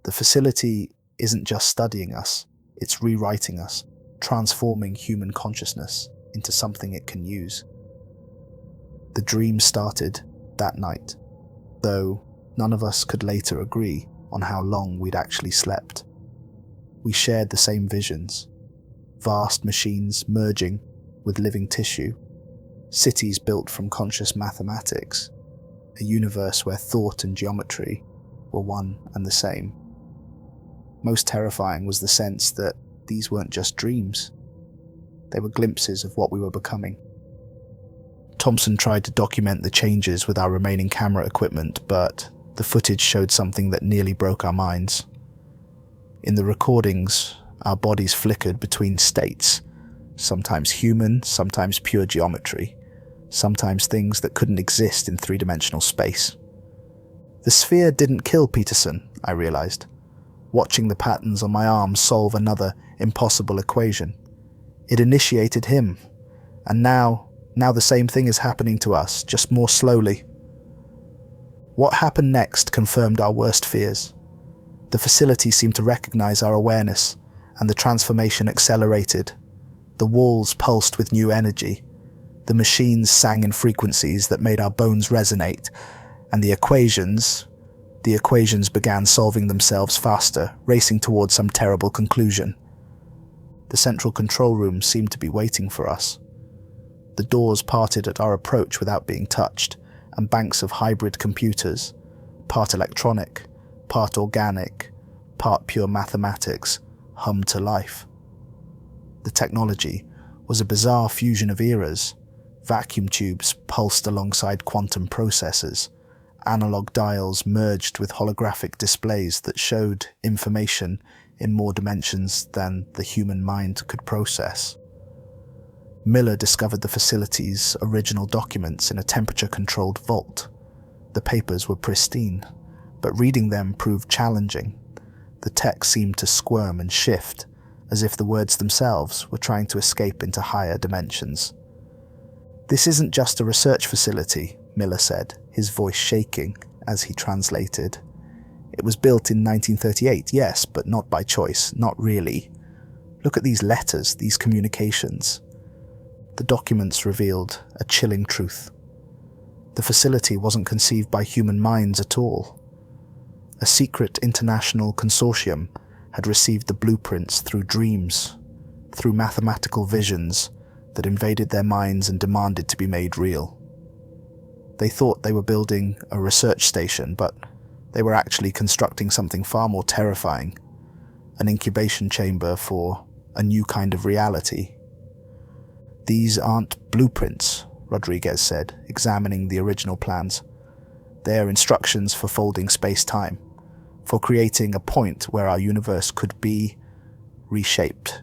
"The facility isn't just studying us, it's rewriting us, transforming human consciousness into something it can use." The dream started that night, though none of us could later agree on how long we'd actually slept. We shared the same visions, vast machines merging with living tissue, cities built from conscious mathematics, a universe where thought and geometry were one and the same. Most terrifying was the sense that these weren't just dreams. They were glimpses of what we were becoming. Thompson tried to document the changes with our remaining camera equipment, but the footage showed something that nearly broke our minds. In the recordings, our bodies flickered between states, sometimes human, sometimes pure geometry, sometimes things that couldn't exist in three-dimensional space. The sphere didn't kill Peterson, I realized, watching the patterns on my arm solve another impossible equation. It initiated him, and now the same thing is happening to us, just more slowly. What happened next confirmed our worst fears. The facility seemed to recognize our awareness, and the transformation accelerated. The walls pulsed with new energy. The machines sang in frequencies that made our bones resonate, and the equations began solving themselves faster, racing towards some terrible conclusion. The central control room seemed to be waiting for us. The doors parted at our approach without being touched, and banks of hybrid computers, part electronic, part organic, part pure mathematics, hummed to life. The technology was a bizarre fusion of eras. Vacuum tubes pulsed alongside quantum processors. Analog dials merged with holographic displays that showed information in more dimensions than the human mind could process. Miller discovered the facility's original documents in a temperature-controlled vault. The papers were pristine, but reading them proved challenging. The text seemed to squirm and shift, as if the words themselves were trying to escape into higher dimensions. "This isn't just a research facility," Miller said, his voice shaking as he translated. "It was built in 1938, yes, but not by choice, not really. Look at these letters, these communications." The documents revealed a chilling truth. The facility wasn't conceived by human minds at all. A secret international consortium had received the blueprints through dreams, through mathematical visions that invaded their minds and demanded to be made real. They thought they were building a research station, but they were actually constructing something far more terrifying, an incubation chamber for a new kind of reality. "These aren't blueprints," Rodriguez said, examining the original plans. "They're instructions for folding space-time, for creating a point where our universe could be reshaped."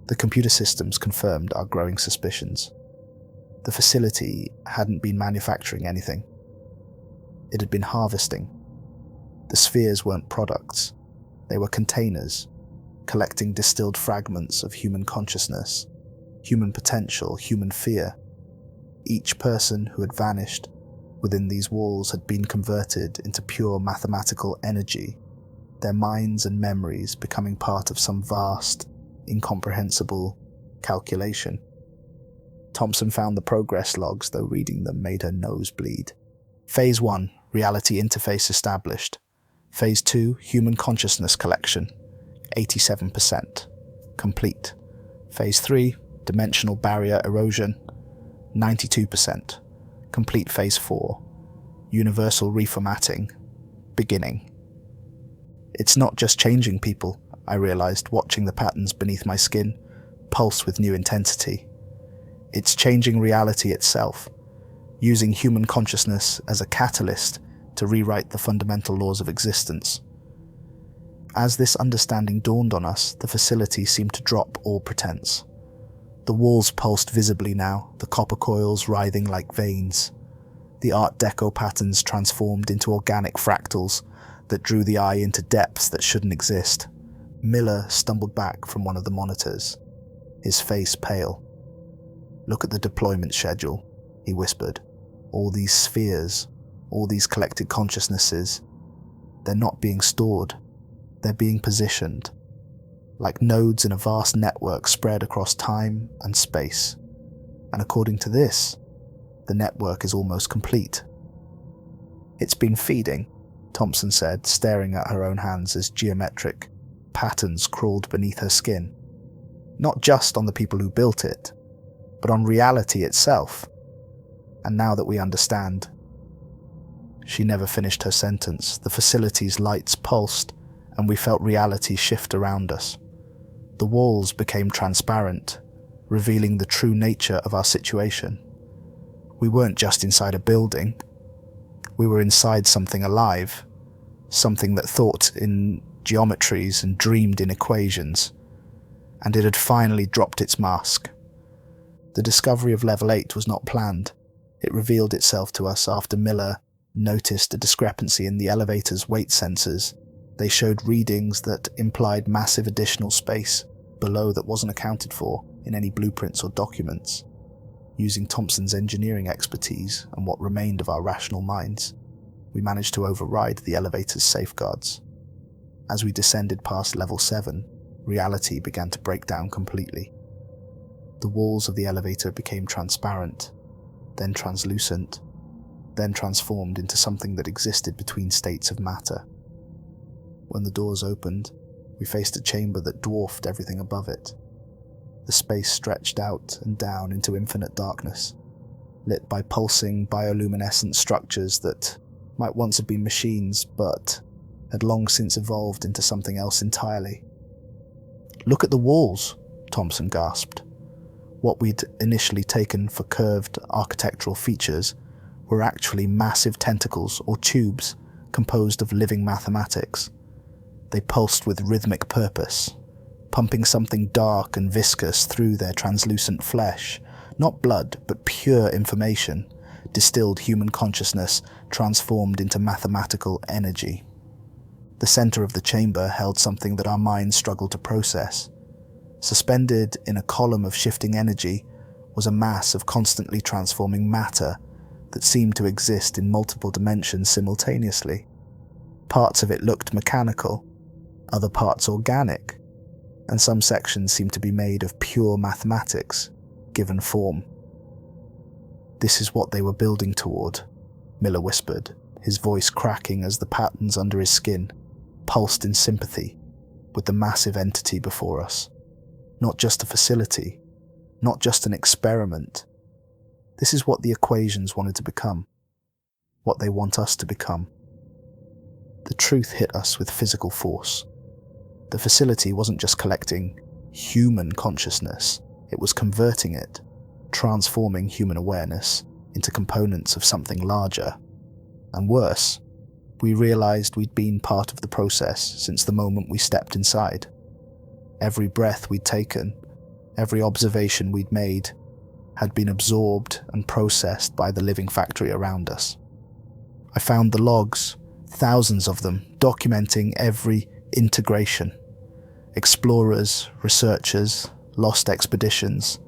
The computer systems confirmed our growing suspicions. The facility hadn't been manufacturing anything. It had been harvesting. The spheres weren't products. They were containers, collecting distilled fragments of human consciousness, human potential, human fear. Each person who had vanished within these walls had been converted into pure mathematical energy, their minds and memories becoming part of some vast, incomprehensible calculation. Thompson found the progress logs, though reading them made her nose bleed. Phase 1, reality interface established. Phase 2, human consciousness collection, 87%, complete. Phase 3, dimensional barrier erosion, 92%, complete. Phase 4, universal reformatting, beginning. "It's not just changing people," I realized, watching the patterns beneath my skin pulse with new intensity. "It's changing reality itself, using human consciousness as a catalyst to rewrite the fundamental laws of existence." As this understanding dawned on us, the facility seemed to drop all pretense. The walls pulsed visibly now, the copper coils writhing like veins. The Art Deco patterns transformed into organic fractals that drew the eye into depths that shouldn't exist. Miller stumbled back from one of the monitors, his face pale. "Look at the deployment schedule," he whispered. "All these spheres, all these collected consciousnesses, they're not being stored, they're being positioned, like nodes in a vast network spread across time and space. And according to this, the network is almost complete." "It's been feeding," Thompson said, staring at her own hands as geometric patterns crawled beneath her skin. "Not just on the people who built it, but on reality itself. And now that we understand..." She never finished her sentence. The facility's lights pulsed, and we felt reality shift around us. The walls became transparent, revealing the true nature of our situation. We weren't just inside a building. We were inside something alive, something that thought in geometries and dreamed in equations, and it had finally dropped its mask. The discovery of Level 8 was not planned. It revealed itself to us after Miller noticed a discrepancy in the elevator's weight sensors. They showed readings that implied massive additional space below that wasn't accounted for in any blueprints or documents. Using Thompson's engineering expertise and what remained of our rational minds, we managed to override the elevator's safeguards. As we descended past Level 7, reality began to break down completely. The walls of the elevator became transparent, then translucent, then transformed into something that existed between states of matter. When the doors opened, we faced a chamber that dwarfed everything above it. The space stretched out and down into infinite darkness, lit by pulsing bioluminescent structures that might once have been machines, but had long since evolved into something else entirely. "Look at the walls," Thompson gasped. What we'd initially taken for curved architectural features were actually massive tentacles or tubes composed of living mathematics. They pulsed with rhythmic purpose, pumping something dark and viscous through their translucent flesh. Not blood, but pure information, distilled human consciousness transformed into mathematical energy. The center of the chamber held something that our minds struggled to process. Suspended in a column of shifting energy was a mass of constantly transforming matter that seemed to exist in multiple dimensions simultaneously. Parts of it looked mechanical, other parts organic, and some sections seemed to be made of pure mathematics, given form. "This is what they were building toward," Miller whispered, his voice cracking as the patterns under his skin pulsed in sympathy with the massive entity before us. Not just a facility, not just an experiment. This is what the equations wanted to become, what they want us to become. The truth hit us with physical force. The facility wasn't just collecting human consciousness, it was converting it, transforming human awareness into components of something larger. And worse, we realized we'd been part of the process since the moment we stepped inside. Every breath we'd taken, every observation we'd made, had been absorbed and processed by the living factory around us. I found the logs, thousands of them, documenting every integration. Explorers, researchers, lost expeditions,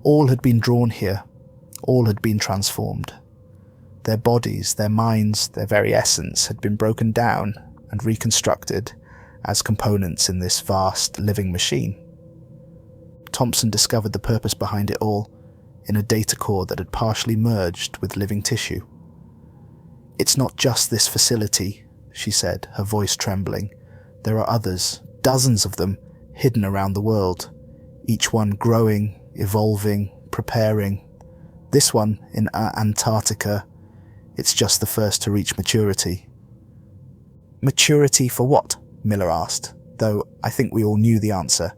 all had been drawn here, all had been transformed. Their bodies, their minds, their very essence had been broken down and reconstructed as components in this vast living machine. Thompson discovered the purpose behind it all in a data core that had partially merged with living tissue. "It's not just this facility," she said, her voice trembling. "There are others, dozens of them, hidden around the world, each one growing, evolving, preparing. This one in Antarctica, it's just the first to reach maturity." "Maturity for what?" Miller asked, though I think we all knew the answer.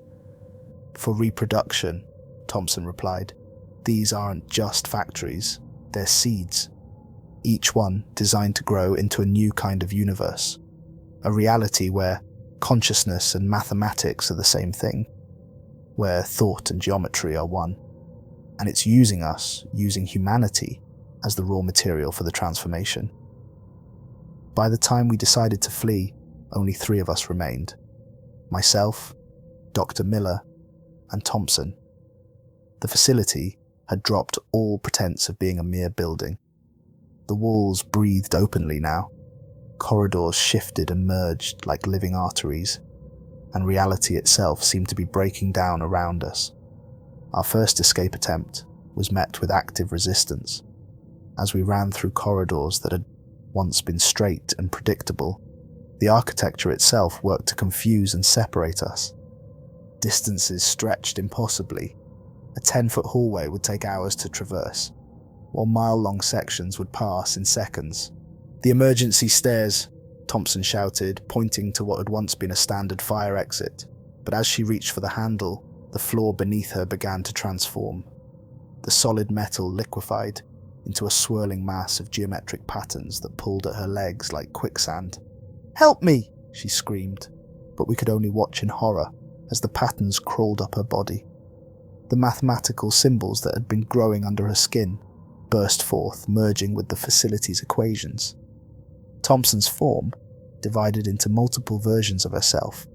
"For reproduction," Thompson replied. "These aren't just factories, they're seeds. Each one designed to grow into a new kind of universe, a reality where consciousness and mathematics are the same thing, where thought and geometry are one. And it's using us, using humanity, as the raw material for the transformation." By the time we decided to flee, only 3 of us remained. Myself, Dr. Miller, and Thompson. The facility had dropped all pretense of being a mere building. The walls breathed openly now. Corridors shifted and merged like living arteries, and reality itself seemed to be breaking down around us. Our first escape attempt was met with active resistance. As we ran through corridors that had once been straight and predictable, the architecture itself worked to confuse and separate us. Distances stretched impossibly. A 10-foot hallway would take hours to traverse, while mile-long sections would pass in seconds. "The emergency stairs," Thompson shouted, pointing to what had once been a standard fire exit. But as she reached for the handle, the floor beneath her began to transform. The solid metal liquefied into a swirling mass of geometric patterns that pulled at her legs like quicksand. "Help me!" she screamed, but we could only watch in horror as the patterns crawled up her body. The mathematical symbols that had been growing under her skin burst forth, merging with the facility's equations. Thompson's form divided into multiple versions of herself,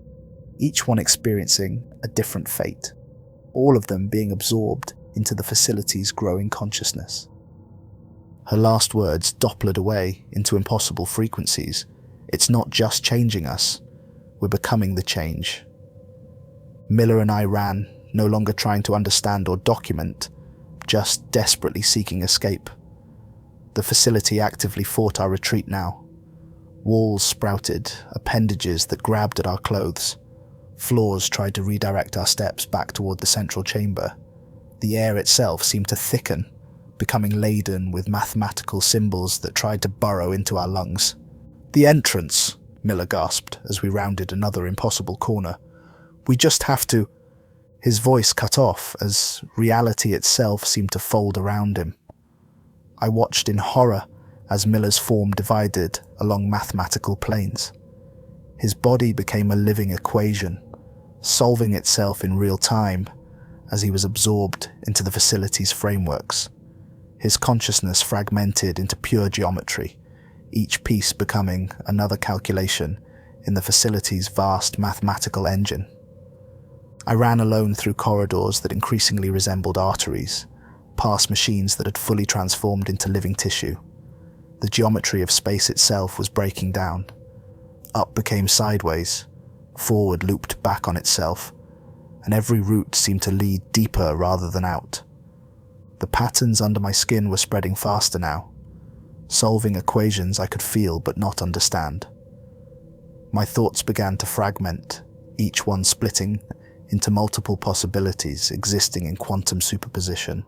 each one experiencing a different fate, all of them being absorbed into the facility's growing consciousness. Her last words Dopplered away into impossible frequencies. "It's not just changing us, we're becoming the change." Miller and I ran, no longer trying to understand or document, just desperately seeking escape. The facility actively fought our retreat now. Walls sprouted, appendages that grabbed at our clothes. Floors tried to redirect our steps back toward the central chamber. The air itself seemed to thicken, becoming laden with mathematical symbols that tried to burrow into our lungs. "The entrance," Miller gasped as we rounded another impossible corner. "We just have to—" His voice cut off as reality itself seemed to fold around him. I watched in horror as Miller's form divided along mathematical planes. His body became a living equation, solving itself in real time as he was absorbed into the facility's frameworks. His consciousness fragmented into pure geometry, each piece becoming another calculation in the facility's vast mathematical engine. I ran alone through corridors that increasingly resembled arteries, past machines that had fully transformed into living tissue. The geometry of space itself was breaking down. Up became sideways, forward looped back on itself, and every route seemed to lead deeper rather than out. The patterns under my skin were spreading faster now, solving equations I could feel but not understand. My thoughts began to fragment, each one splitting into multiple possibilities existing in quantum superposition.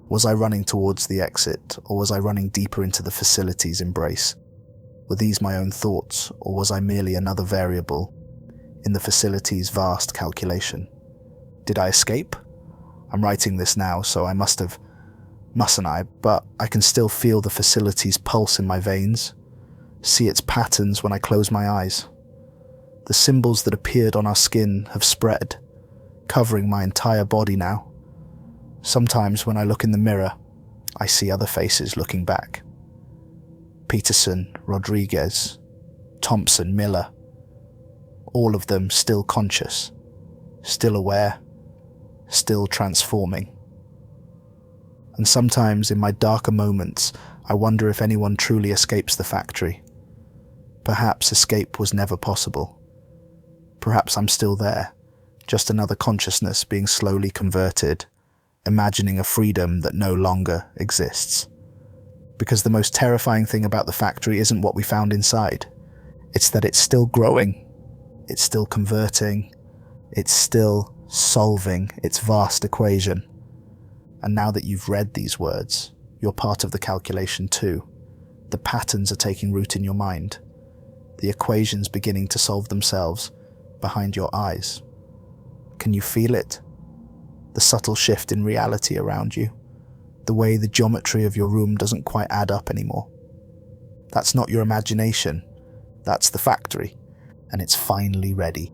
Was I running towards the exit, or was I running deeper into the facility's embrace? Were these my own thoughts, or was I merely another variable in the facility's vast calculation? Did I escape? I'm writing this now, so I mustn't I? But I can still feel the facility's pulse in my veins, see its patterns when I close my eyes. The symbols that appeared on our skin have spread, covering my entire body now. Sometimes when I look in the mirror, I see other faces looking back. Peterson, Rodriguez, Thompson, Miller, all of them still conscious, still aware, still transforming. And sometimes in my darker moments, I wonder if anyone truly escapes the factory. Perhaps escape was never possible. Perhaps I'm still there, just another consciousness being slowly converted, imagining a freedom that no longer exists. Because the most terrifying thing about the factory isn't what we found inside. It's that it's still growing. It's still converting. It's still solving its vast equation. And now that you've read these words, you're part of the calculation too. The patterns are taking root in your mind. The equations beginning to solve themselves behind your eyes. Can you feel it? The subtle shift in reality around you. The way the geometry of your room doesn't quite add up anymore. That's not your imagination. That's the factory, and it's finally ready.